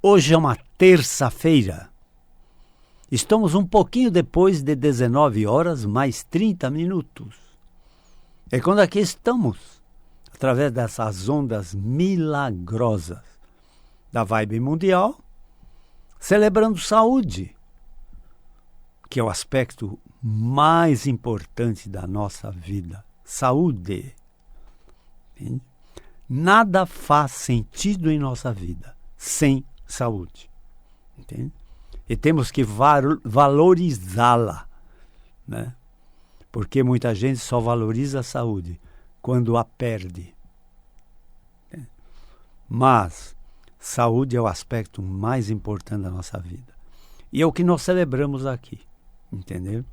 Hoje é uma terça-feira. Estamos um pouquinho depois de 19 horas, mais 30 minutos. É quando aqui estamos, através dessas ondas milagrosas da Vibe Mundial, celebrando saúde, que é o aspecto mais importante da nossa vida. Saúde. Entende? Nada faz sentido em nossa vida sem saúde. Entende? E temos que valorizá-la, né? Porque muita gente só valoriza a saúde quando a perde. Mas saúde é o aspecto mais importante da nossa vida. E é o que nós celebramos aqui. Entendeu?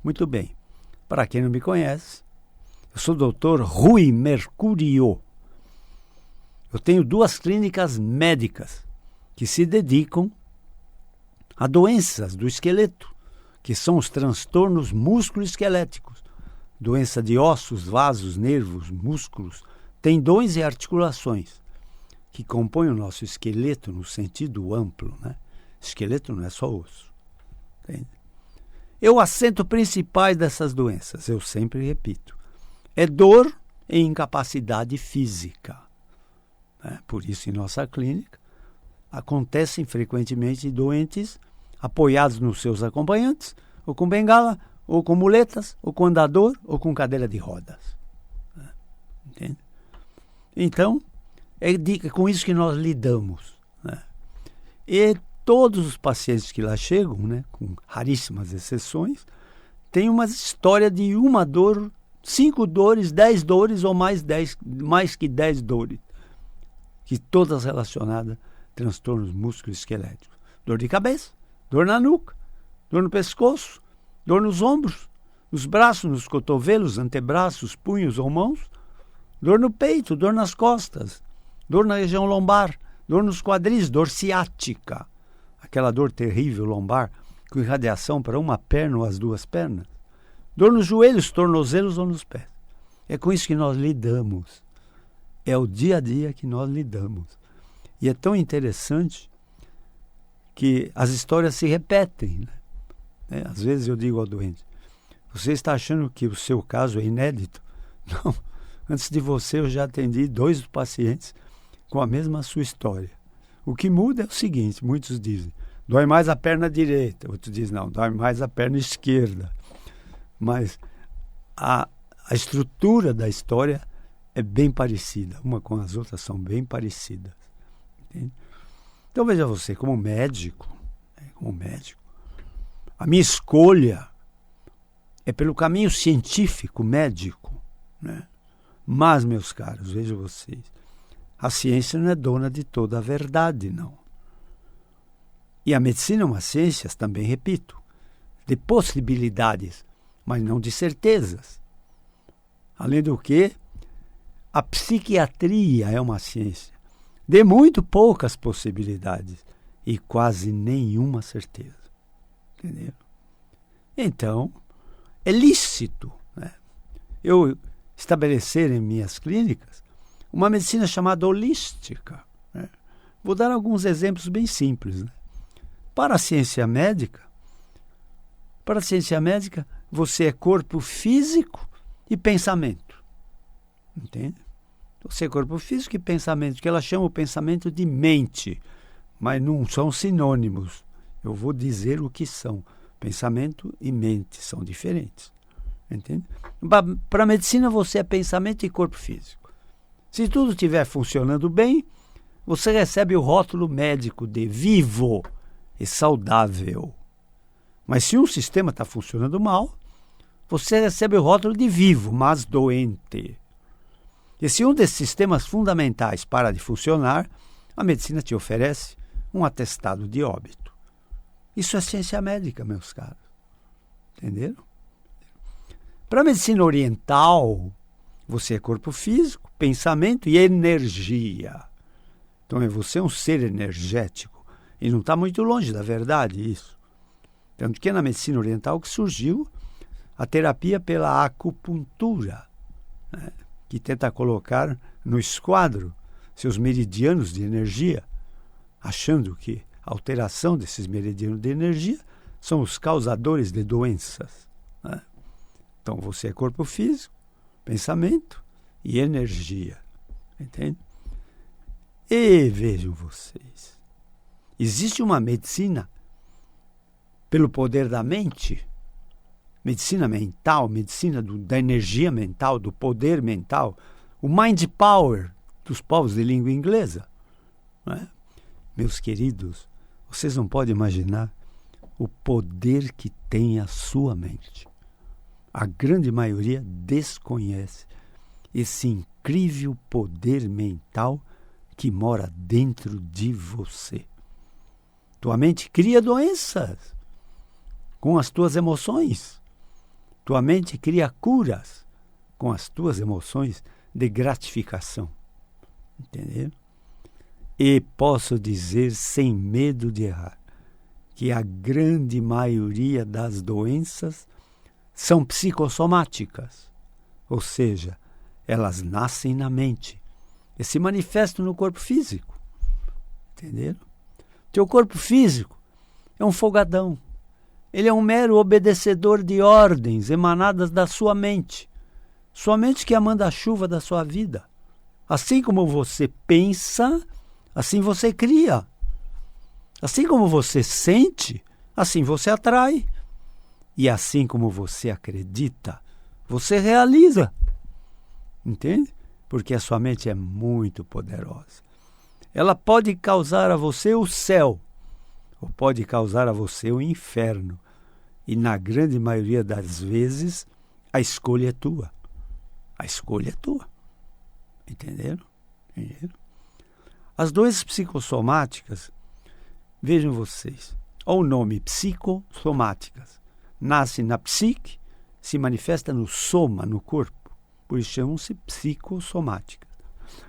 Muito bem. Para quem não me conhece, eu sou o Dr. Rui Mercurio. Eu tenho 2 clínicas médicas que se dedicam a doenças do esqueleto, que são os transtornos músculo-esqueléticos, doença de ossos, vasos, nervos, músculos, tendões e articulações, que compõem o nosso esqueleto no sentido amplo, né? Esqueleto não é só osso. Entende? E o assento principal dessas doenças, eu sempre repito, é dor e incapacidade física. Por isso, em nossa clínica, acontecem frequentemente doentes apoiados nos seus acompanhantes, ou com bengala, ou com muletas, ou com andador, ou com cadeira de rodas. Entende? Então, é com isso que nós lidamos. Né? E todos os pacientes que lá chegam, né, com raríssimas exceções, têm uma história de uma dor, 5 dores, 10 dores ou mais que 10 dores, que todas relacionadas a transtornos músculo-esqueléticos. Dor de cabeça, dor na nuca, dor no pescoço, dor nos ombros, nos braços, nos cotovelos, antebraços, punhos ou mãos, dor no peito, dor nas costas, dor na região lombar, dor nos quadris, dor ciática, aquela dor terrível lombar com irradiação para uma perna ou as 2 pernas, dor nos joelhos, tornozelos ou nos pés. É com isso que nós lidamos. É o dia a dia que nós lidamos. E é tão interessante que as histórias se repetem. Né? Às vezes eu digo ao doente, você está achando que o seu caso é inédito? Não. Antes de você eu já atendi 2 pacientes com a mesma sua história. O que muda é o seguinte, muitos dizem, dói mais a perna direita. Outros dizem, não, dói mais a perna esquerda. Mas a estrutura da história é bem parecida. Uma com as outras são bem parecidas. Entende? Então veja você, como médico, a minha escolha é pelo caminho científico, médico. Né? Mas, meus caros, vejam vocês, a ciência não é dona de toda a verdade, não. E a medicina é uma ciência, também repito, de possibilidades, mas não de certezas. Além do que, a psiquiatria é uma ciência de muito poucas possibilidades e quase nenhuma certeza. Entendeu? Então, é lícito, né, eu estabelecer em minhas clínicas uma medicina chamada holística. Né? Vou dar alguns exemplos bem simples. Né? Para a ciência médica, você é corpo físico e pensamento. Entende? Você é corpo físico e pensamento, que ela chama o pensamento de mente, mas não são sinônimos. Eu vou dizer o que são. Pensamento e mente são diferentes. Entende? Para a medicina, você é pensamento e corpo físico. Se tudo estiver funcionando bem, você recebe o rótulo médico de vivo e saudável. Mas se um sistema está funcionando mal, você recebe o rótulo de vivo, mas doente. E se um desses sistemas fundamentais para de funcionar, a medicina te oferece um atestado de óbito. Isso é ciência médica, meus caros. Entenderam? Para a medicina oriental, você é corpo físico, pensamento e energia. Então, você é um ser energético. E não está muito longe da verdade isso. Tanto que é na medicina oriental que surgiu a terapia pela acupuntura, né? Que tenta colocar no esquadro seus meridianos de energia, achando que a alteração desses meridianos de energia são os causadores de doenças, né? Então você é corpo físico, pensamento e energia, entende? E vejam vocês, existe uma medicina pelo poder da mente, medicina mental, medicina da energia mental, do poder mental, o mind power dos povos de língua inglesa, né? Meus queridos, vocês não podem imaginar o poder que tem a sua mente. A grande maioria desconhece esse incrível poder mental que mora dentro de você. Tua mente cria doenças com as tuas emoções. Tua mente cria curas com as tuas emoções de gratificação. Entendeu? E posso dizer sem medo de errar que a grande maioria das doenças são psicossomáticas, ou seja, elas nascem na mente e se manifestam no corpo físico. Entenderam? Teu corpo físico é um folgadão. Ele é um mero obedecedor de ordens emanadas da sua mente. Sua mente que é a manda-chuva da sua vida. Assim como você pensa, assim você cria. Assim como você sente, assim você atrai. E assim como você acredita, você realiza. Entende? Porque a sua mente é muito poderosa. Ela pode causar a você o céu, ou pode causar a você o inferno. E na grande maioria das vezes, a escolha é tua. A escolha é tua. Entenderam? Entenderam? As doenças psicossomáticas, vejam vocês, olha o nome, psicossomáticas. Nasce na psique, se manifesta no soma, no corpo. Por isso chamam-se psicossomáticas.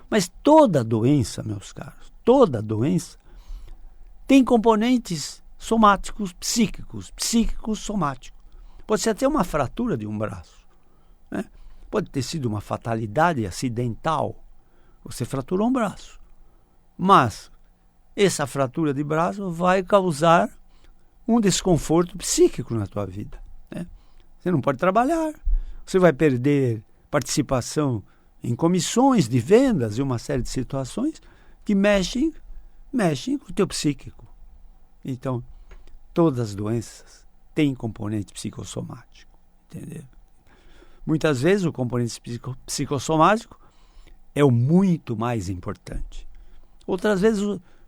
Mas toda doença, meus caros, toda doença tem componentes somáticos, psíquicos somáticos. Pode ser até uma fratura de um braço, né? Pode ter sido uma fatalidade acidental. Você fraturou um braço. Mas essa fratura de braço vai causar um desconforto psíquico na tua vida, né? Você não pode trabalhar. Você vai perder participação em comissões de vendas e uma série de situações que mexem com o teu psíquico. Então, todas as doenças têm componente psicossomático, entendeu? Muitas vezes o componente psicossomático é o muito mais importante. Outras vezes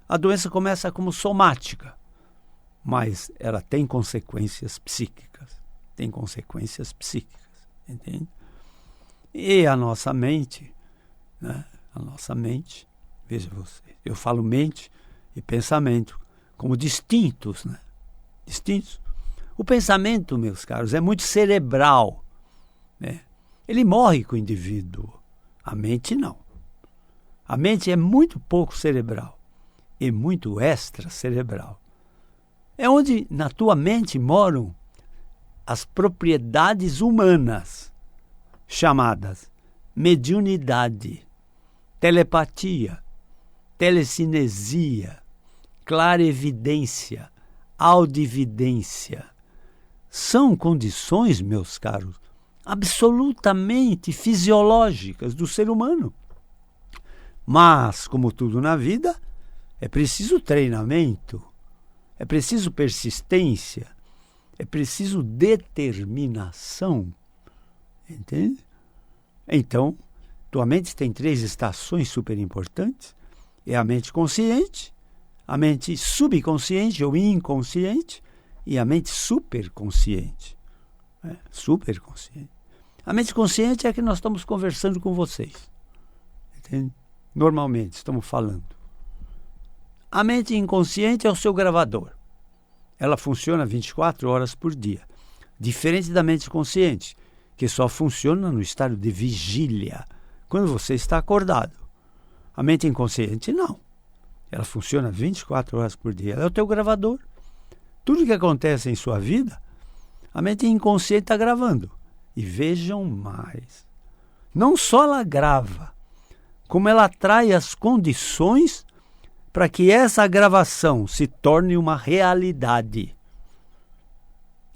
a doença começa como somática, mas ela tem consequências psíquicas. Tem consequências psíquicas, entende? E a nossa mente, né? A nossa mente, veja você, eu falo mente e pensamento como distintos, né? Distintos. O pensamento, meus caros, é muito cerebral, né? Ele morre com o indivíduo. A mente não. A mente é muito pouco cerebral e muito extracerebral. É onde na tua mente moram as propriedades humanas, chamadas mediunidade, telepatia, telecinesia, clarevidência, audividência. São condições, meus caros, absolutamente fisiológicas do ser humano. Mas, como tudo na vida, é preciso treinamento, é preciso persistência, é preciso determinação. Entende? Então, tua mente tem 3 estações super importantes. É a mente consciente, a mente subconsciente ou inconsciente e a mente superconsciente. Superconsciente. A mente consciente é a que nós estamos conversando com vocês. Entende? Normalmente, estamos falando. A mente inconsciente é o seu gravador. Ela funciona 24 horas por dia. Diferente da mente consciente, que só funciona no estado de vigília, quando você está acordado. A mente inconsciente, não. Ela funciona 24 horas por dia. Ela é o teu gravador. Tudo que acontece em sua vida, a mente inconsciente está gravando. E vejam mais. Não só ela grava, como ela atrai as condições para que essa gravação se torne uma realidade.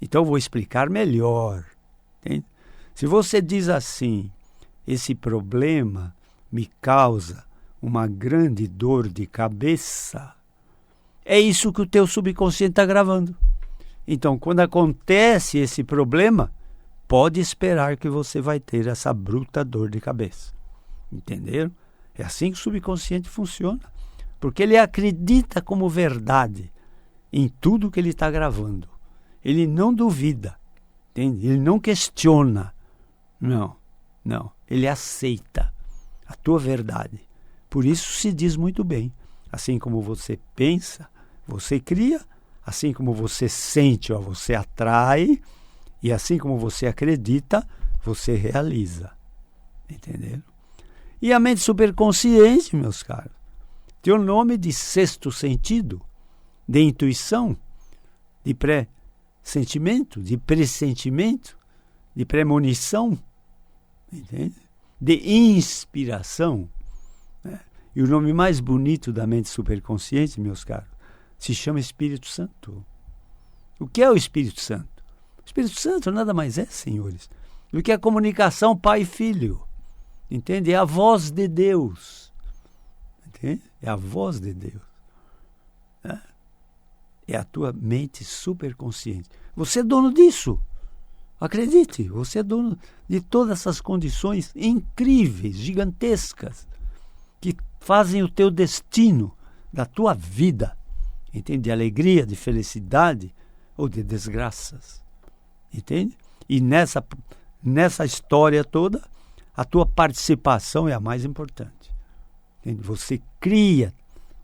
Então eu vou explicar melhor. Entende? Se você diz assim, esse problema me causa uma grande dor de cabeça, é isso que o teu subconsciente está gravando. Então, quando acontece esse problema, pode esperar que você vai ter essa bruta dor de cabeça. Entenderam? É assim que o subconsciente funciona. Porque ele acredita como verdade em tudo que ele está gravando. Ele não duvida. Entende? Ele não questiona. Não. Ele aceita a tua verdade. Por isso se diz muito bem. Assim como você pensa, você cria. Assim como você sente, você atrai. E assim como você acredita, você realiza. Entenderam? E a mente superconsciente, meus caros, tem o nome de sexto sentido, de intuição, de pré-sentimento, de pressentimento, de premonição, entende? De inspiração. Né? E o nome mais bonito da mente superconsciente, meus caros, se chama Espírito Santo. O que é o Espírito Santo? O Espírito Santo nada mais é, senhores, do que a comunicação pai e filho. Entende? É a voz de Deus. Entende? É a voz de Deus. É a tua mente superconsciente. Você é dono disso. Acredite, você é dono de todas essas condições incríveis, gigantescas, que fazem o teu destino da tua vida. Entende? De alegria, de felicidade ou de desgraças. Entende? E nessa história toda, a tua participação é a mais importante. Entende? Você cria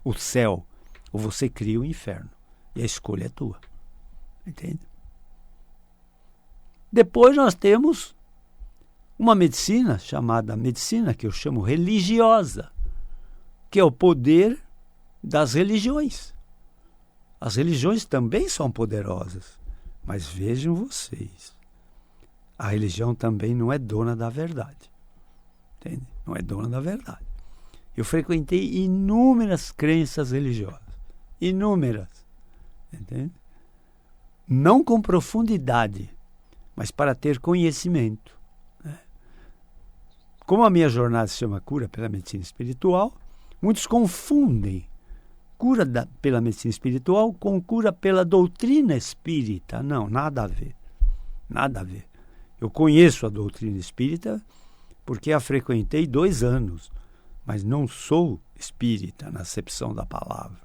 o céu ou você cria o inferno. E a escolha é tua. Entende? Depois nós temos uma medicina chamada medicina, que eu chamo religiosa, que é o poder das religiões. As religiões também são poderosas, mas vejam vocês, a religião também não é dona da verdade. Entende? Não é dona da verdade. Eu frequentei inúmeras crenças religiosas. Inúmeras. Entende? Não com profundidade, mas para ter conhecimento. Né? Como a minha jornada se chama Cura pela Medicina Espiritual, muitos confundem cura pela medicina espiritual com cura pela doutrina espírita. Não, nada a ver. Nada a ver. Eu conheço a doutrina espírita porque a frequentei 2 anos, mas não sou espírita na acepção da palavra.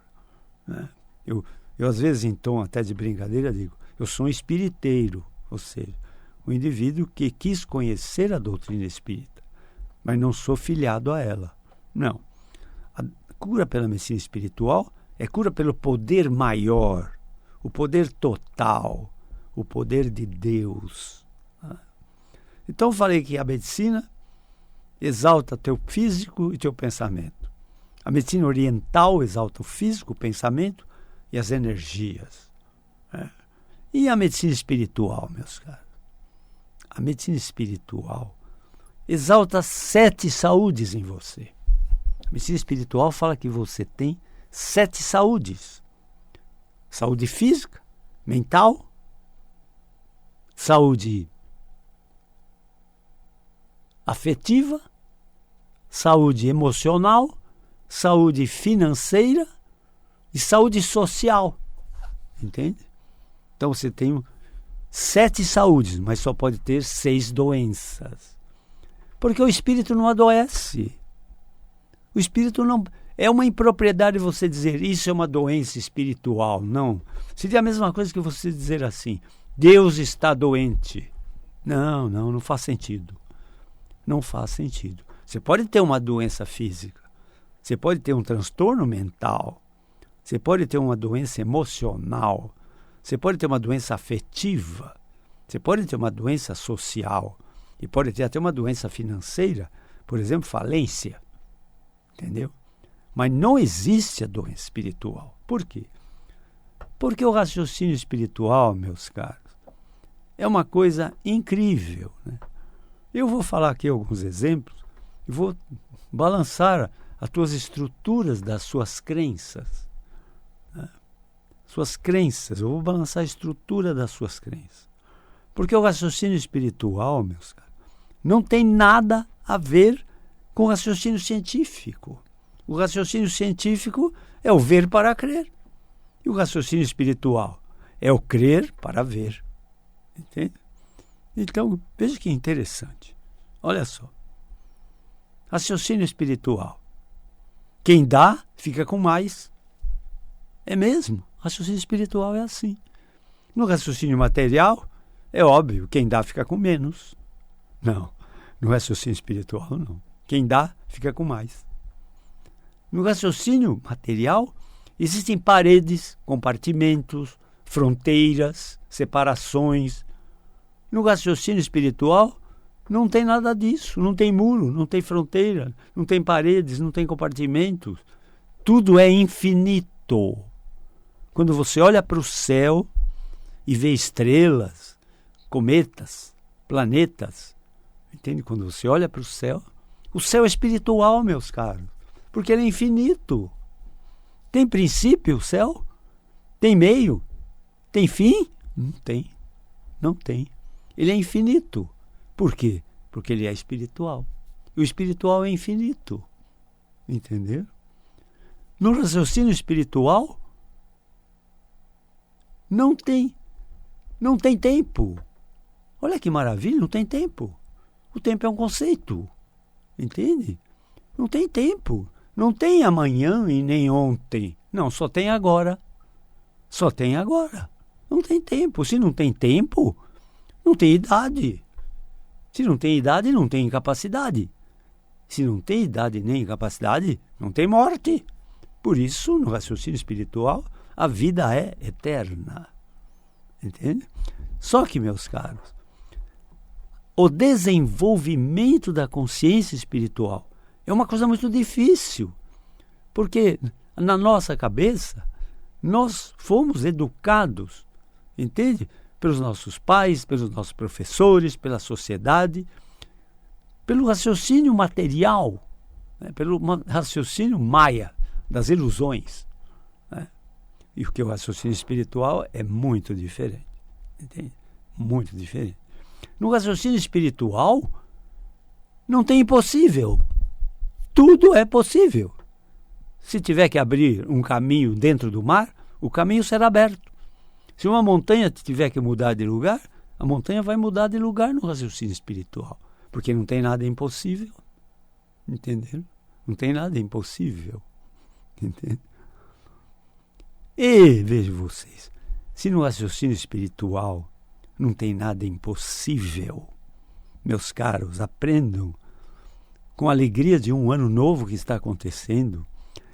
Né? Eu às vezes, em tom até de brincadeira, digo, eu sou um espiriteiro, ou seja, um indivíduo que quis conhecer a doutrina espírita, mas não sou filiado a ela. Não. A cura pela medicina espiritual é cura pelo poder maior, o poder total, o poder de Deus. Então eu falei que a medicina exalta teu físico e teu pensamento. A medicina oriental exalta o físico, o pensamento e as energias. E a medicina espiritual, meus caros? A medicina espiritual exalta 7 saúdes em você. A medicina espiritual fala que você tem 7 saúdes. Saúde física, mental, saúde afetiva, saúde emocional, saúde financeira e saúde social. Entende? Então você tem 7 saúdes, mas só pode ter 6 doenças. Porque o espírito não adoece. O espírito não... É uma impropriedade você dizer isso é uma doença espiritual. Não. Seria a mesma coisa que você dizer assim, Deus está doente. Não faz sentido. Não faz sentido. Você pode ter uma doença física. Você pode ter um transtorno mental. Você pode ter uma doença emocional. Você pode ter uma doença afetiva. Você pode ter uma doença social. E pode ter até uma doença financeira. Por exemplo, falência. Entendeu? Mas não existe a doença espiritual. Por quê? Porque o raciocínio espiritual, meus caros, é uma coisa incrível. Né? Eu vou falar aqui alguns exemplos e vou balançar as tuas estruturas das suas crenças. Né? Suas crenças, eu vou balançar a estrutura das suas crenças. Porque o raciocínio espiritual, meus caros, não tem nada a ver com o raciocínio científico. O raciocínio científico é o ver para crer. E o raciocínio espiritual é o crer para ver. Entende? Então, veja que interessante. Olha só. Raciocínio espiritual. Quem dá, fica com mais. É mesmo. Raciocínio espiritual é assim. No raciocínio material, é óbvio, quem dá, fica com menos. Não. No raciocínio espiritual, não. Quem dá, fica com mais. No raciocínio material, existem paredes, compartimentos, fronteiras, separações. No raciocínio espiritual, não tem nada disso. Não tem muro, não tem fronteira, não tem paredes, não tem compartimentos. Tudo é infinito. Quando você olha para o céu e vê estrelas, cometas, planetas, entende? Quando você olha para o céu é espiritual, meus caros, porque ele é infinito. Tem princípio o céu? Tem meio? Tem fim? Não tem. Não tem. Ele é infinito. Por quê? Porque ele é espiritual. E o espiritual é infinito. Entenderam? No raciocínio espiritual, não tem tempo. Olha que maravilha, não tem tempo. O tempo é um conceito. Entende? Não tem tempo. Não tem amanhã e nem ontem. Não, só tem agora. Só tem agora. Não tem tempo. Se não tem tempo, não tem idade. Se não tem idade, não tem incapacidade. Se não tem idade nem incapacidade, não tem morte. Por isso, no raciocínio espiritual, a vida é eterna. Entende? Só que, meus caros, o desenvolvimento da consciência espiritual é uma coisa muito difícil, porque na nossa cabeça nós fomos educados, entende? Pelos nossos pais, pelos nossos professores, pela sociedade, pelo raciocínio material, né? Pelo raciocínio maia, das ilusões. Né? E o que o raciocínio espiritual é muito diferente, entende? Muito diferente. No raciocínio espiritual, não tem impossível. Tudo é possível. Se tiver que abrir um caminho dentro do mar, o caminho será aberto. Se uma montanha tiver que mudar de lugar, a montanha vai mudar de lugar no raciocínio espiritual. Porque não tem nada impossível. Entenderam? Não tem nada impossível. Entende? E, vejam vocês, se no raciocínio espiritual não tem nada impossível, meus caros, aprendam com a alegria de um ano novo que está acontecendo.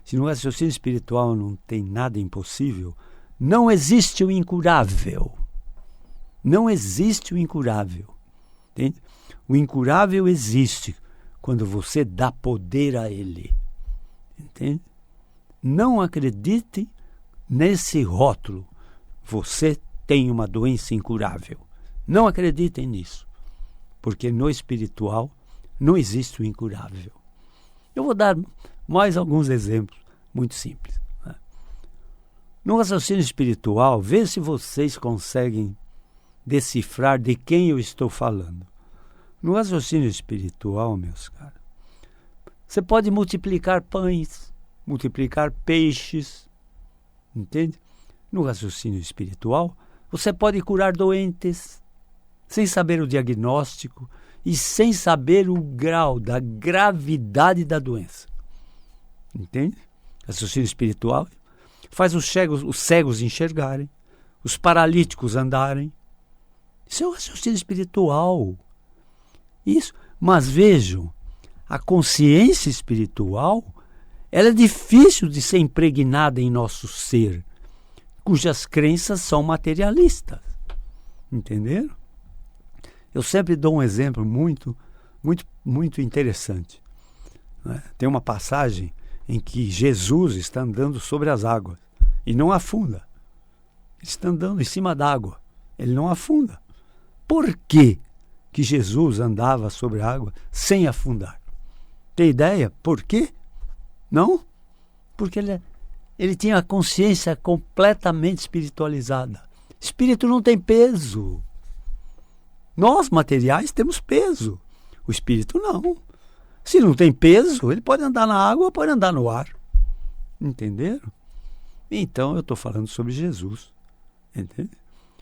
Se no raciocínio espiritual não tem nada impossível, não existe o incurável. Não existe o incurável. Entende? O incurável existe quando você dá poder a ele. Entende? Não acreditem nesse rótulo. Você tem uma doença incurável. Não acreditem nisso. Porque no espiritual não existe o incurável. Eu vou dar mais alguns exemplos muito simples. Né? No raciocínio espiritual, vê se vocês conseguem decifrar de quem eu estou falando. No raciocínio espiritual, meus caros, você pode multiplicar pães, multiplicar peixes, entende? No raciocínio espiritual, você pode curar doentes, sem saber o diagnóstico e sem saber o grau da gravidade da doença. Entende? Raciocínio espiritual faz os cegos enxergarem, os paralíticos andarem. Isso é o raciocínio espiritual. Isso. Mas vejam, a consciência espiritual, ela é difícil de ser impregnada em nosso ser, cujas crenças são materialistas. Entenderam? Eu sempre dou um exemplo muito interessante. Né? Tem uma passagem em que Jesus está andando sobre as águas e não afunda. Ele está andando em cima d'água. Ele não afunda. Por quê que Jesus andava sobre a água sem afundar? Tem ideia? Por quê? Não, porque ele tinha a consciência completamente espiritualizada. Espírito não tem peso. Nós, materiais, temos peso. O espírito não. Se não tem peso, ele pode andar na água, pode andar no ar. Entenderam? Então, eu estou falando sobre Jesus. Entende?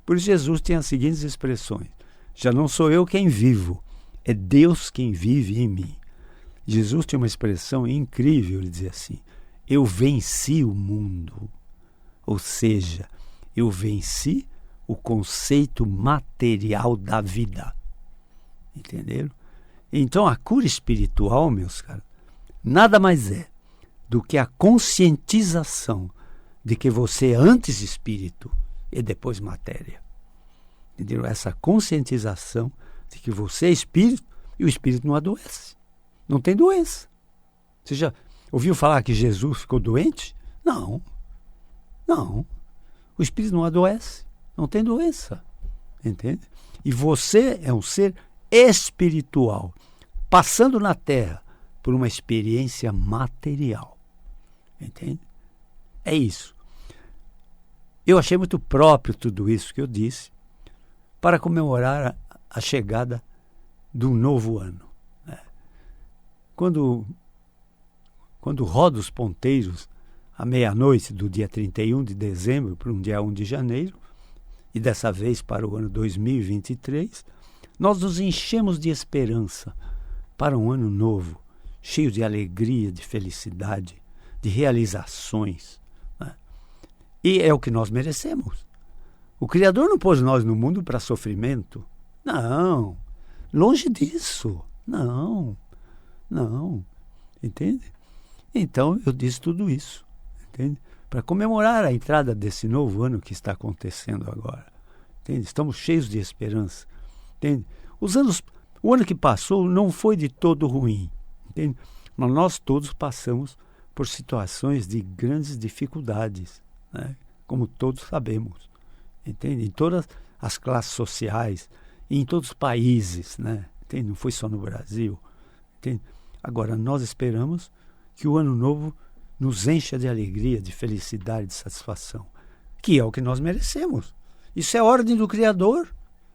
Por isso, Jesus tem as seguintes expressões. Já não sou eu quem vivo, é Deus quem vive em mim. Jesus tinha uma expressão incrível, ele dizia assim, eu venci o mundo. Ou seja, eu venci o conceito material da vida. Entenderam? Então, a cura espiritual, meus caros, nada mais é do que a conscientização de que você é antes espírito e depois matéria. Entenderam? Essa conscientização de que você é espírito e o espírito não adoece. Não tem doença. Você já ouviu falar que Jesus ficou doente? Não. Não. O espírito não adoece. Não tem doença. Entende? E você é um ser espiritual, passando na Terra por uma experiência material. Entende? É isso. Eu achei muito próprio tudo isso que eu disse para comemorar a chegada do novo ano. Né? Quando roda os ponteiros à meia-noite do dia 31 de dezembro para um dia 1 de janeiro, e dessa vez para o ano 2023, nós nos enchemos de esperança para um ano novo, cheio de alegria, de felicidade, de realizações. Né? E é o que nós merecemos. O Criador não pôs nós no mundo para sofrimento. Não, longe disso. Não. Entende? Então, eu disse tudo isso. Entende? Para comemorar a entrada desse novo ano que está acontecendo agora. Entende? Estamos cheios de esperança. Entende? O ano que passou não foi de todo ruim. Entende? Mas nós todos passamos por situações de grandes dificuldades, né? Como todos sabemos. Entende? Em todas as classes sociais, em todos os países, né? Entende? Não foi só no Brasil. Entende? Agora, nós esperamos que o ano novo nos encha de alegria, de felicidade, de satisfação, que é o que nós merecemos. Isso é ordem do Criador,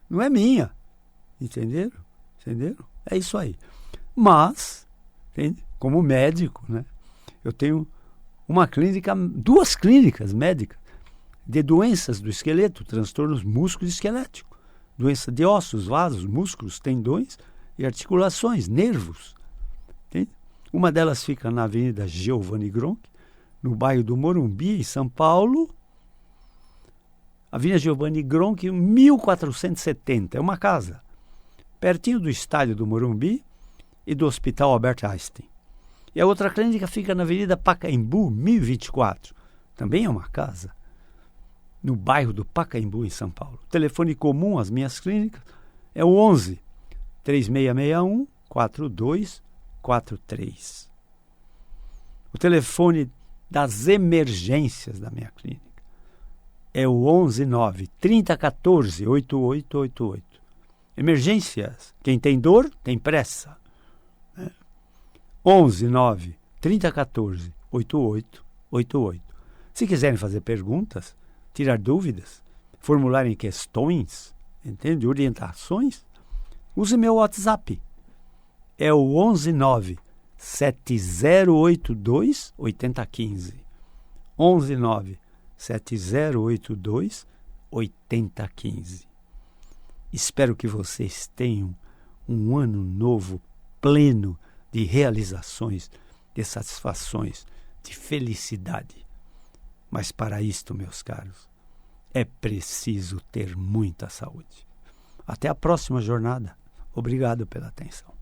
não é minha. Entenderam? É isso aí. Mas, entende? Como médico, né? Eu tenho duas clínicas médicas de doenças do esqueleto, transtornos músculo-esqueléticos, doença de ossos, vasos, músculos, tendões e articulações, nervos. Entende? Uma delas fica na Avenida Giovanni Gronchi, no bairro do Morumbi, em São Paulo. Avenida Giovanni Gronchi, 1470, é uma casa, pertinho do estádio do Morumbi e do Hospital Albert Einstein. E a outra clínica fica na Avenida Pacaembu, 1024, também é uma casa, no bairro do Pacaembu, em São Paulo. O telefone comum às minhas clínicas é o 11 3661 4243. O telefone das emergências da minha clínica é o 119 3014 8888. Emergências, quem tem dor tem pressa. 119 3014 8888. Se quiserem fazer perguntas, tirar dúvidas, formularem questões, entende? Orientações, use meu WhatsApp. É o 119 7082 8015. 119 7082 8015. Espero que vocês tenham um ano novo pleno de realizações, de satisfações, de felicidade. Mas para isto, meus caros, é preciso ter muita saúde. Até a próxima jornada. Obrigado pela atenção.